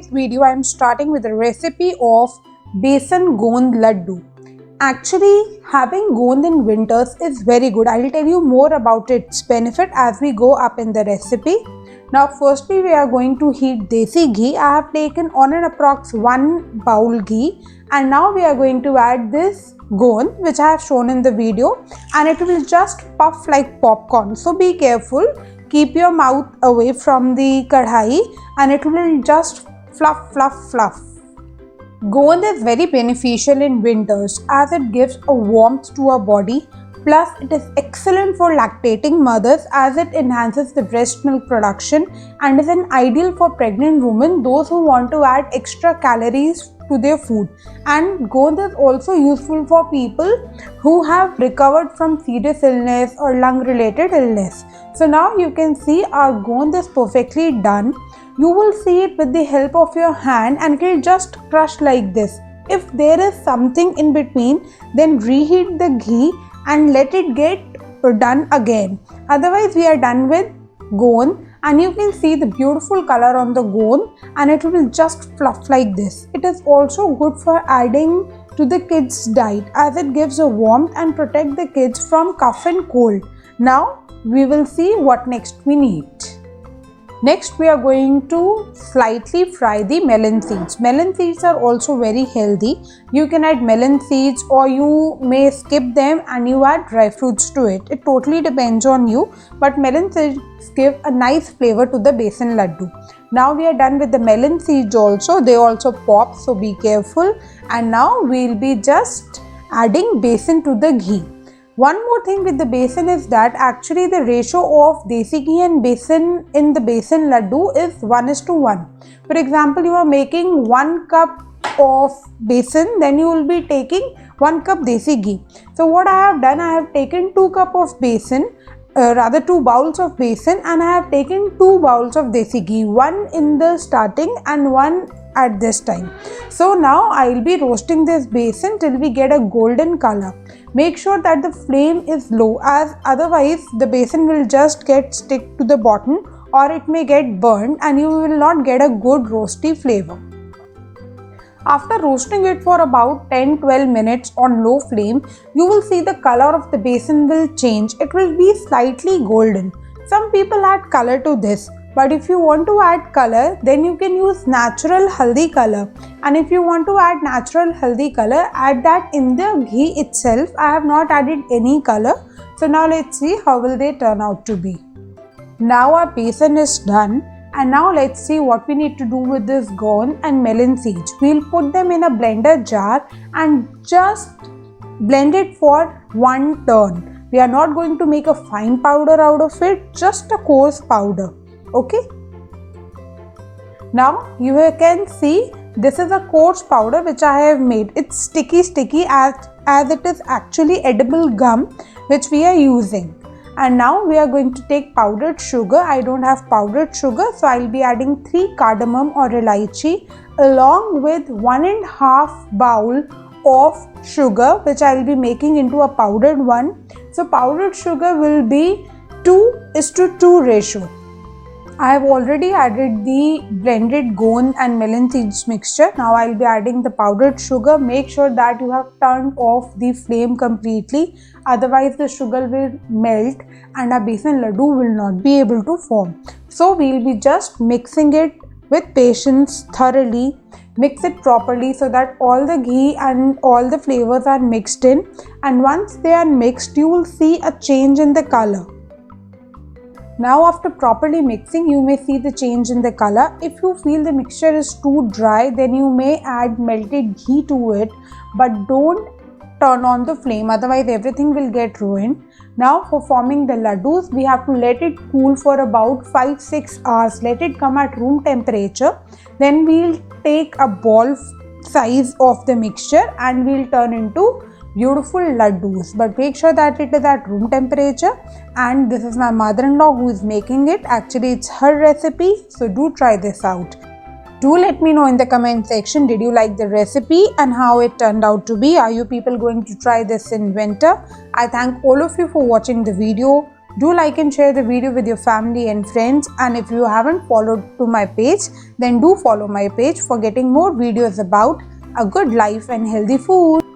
Video I am starting with a recipe of Besan goond laddu. Actually, having goond in winters is very good. I will tell you more about its benefit as we go up in the recipe. Now firstly we are going to heat desi ghee. I have taken on an approx 1 bowl ghee, and now we are going to add this goond which I have shown in the video, and it will just puff like popcorn. So be careful. Keep your mouth away from the kadhai and it will just fluff fluff fluff. Goond is very beneficial in winters as it gives a warmth to our body. Plus it is excellent for lactating mothers as it enhances the breast milk production and is an ideal for pregnant women, those who want to add extra calories to their food. And goond is also useful for people who have recovered from serious illness or lung related illness. So now you can see our goond is perfectly done. You will see it with the help of your hand and it will just crush like this. If there is something in between, then reheat the ghee and let it get done again. Otherwise we are done with goond, and you can see the beautiful color on the goond and it will just fluff like this. It is also good for adding to the kids diet as it gives a warmth and protect the kids from cough and cold. Now we will see what next we need. Next we are going to slightly fry the melon seeds. Melon seeds are also very healthy. You can add melon seeds or you may skip them and you add dry fruits to it. It totally depends on you, but melon seeds give a nice flavor to the besan laddu. Now we are done with the melon seeds also. They also pop, so be careful. And now we will be just adding besan to the ghee. One more thing with the besan is that actually the ratio of desi ghee and besan in the besan laddu is 1:1. For example, you are making 1 cup of besan, then you will be taking 1 cup desi ghee. So what I have done, I have taken 2 cup of besan, 2 bowls of besan, and I have taken 2 bowls of desi ghee, one in the starting and one at this time. So now I will be roasting this besan till we get a golden color. Make sure that the flame is low, as otherwise the besan will just get stick to the bottom or it may get burned and you will not get a good roasty flavor. After roasting it for about 10-12 minutes on low flame, you will see the color of the besan will change. It will be slightly golden. Some people add color to this, but if you want to add color, then you can use natural haldi color. And if you want to add natural haldi color, add that in the ghee itself. I have not added any color. So now let's see how will they turn out to be. Now our besan is done. And now let's see what we need to do with this goond and melon seeds. We'll put them in a blender jar and just blend it for one turn. We are not going to make a fine powder out of it, just a coarse powder. Okay. Now you can see this is a coarse powder which I have made. It's sticky as it is actually edible gum which we are using. And now we are going to take powdered sugar. I don't have powdered sugar, so I will be adding 3 cardamom or elaichi along with 1.5 bowl of sugar which I will be making into a powdered one. So powdered sugar will be 2:2 ratio. I have already added the blended goond and melon seeds mixture. Now I will be adding the powdered sugar. Make sure that you have turned off the flame completely, otherwise the sugar will melt and our besan laddu will not be able to form. So we will be just mixing it with patience thoroughly. Mix it properly so that all the ghee and all the flavors are mixed in, and once they are mixed you will see a change in the color. Now after properly mixing, you may see the change in the color. If you feel the mixture is too dry, then you may add melted ghee to it, but don't turn on the flame, otherwise everything will get ruined. Now for forming the laddus, we have to let it cool for about 5-6 hours. Let it come at room temperature. Then we'll take a ball size of the mixture and we'll turn into beautiful laddus, but make sure that it is at room temperature. And this is my mother-in-law who is making it. Actually it's her recipe, so do try this out. Do let me know in the comment section, did you like the recipe and how it turned out to be? Are you people going to try this in winter? I thank all of you for watching the video. Do like and share the video with your family and friends, and if you haven't followed to my page, then do follow my page for getting more videos about a good life and healthy food.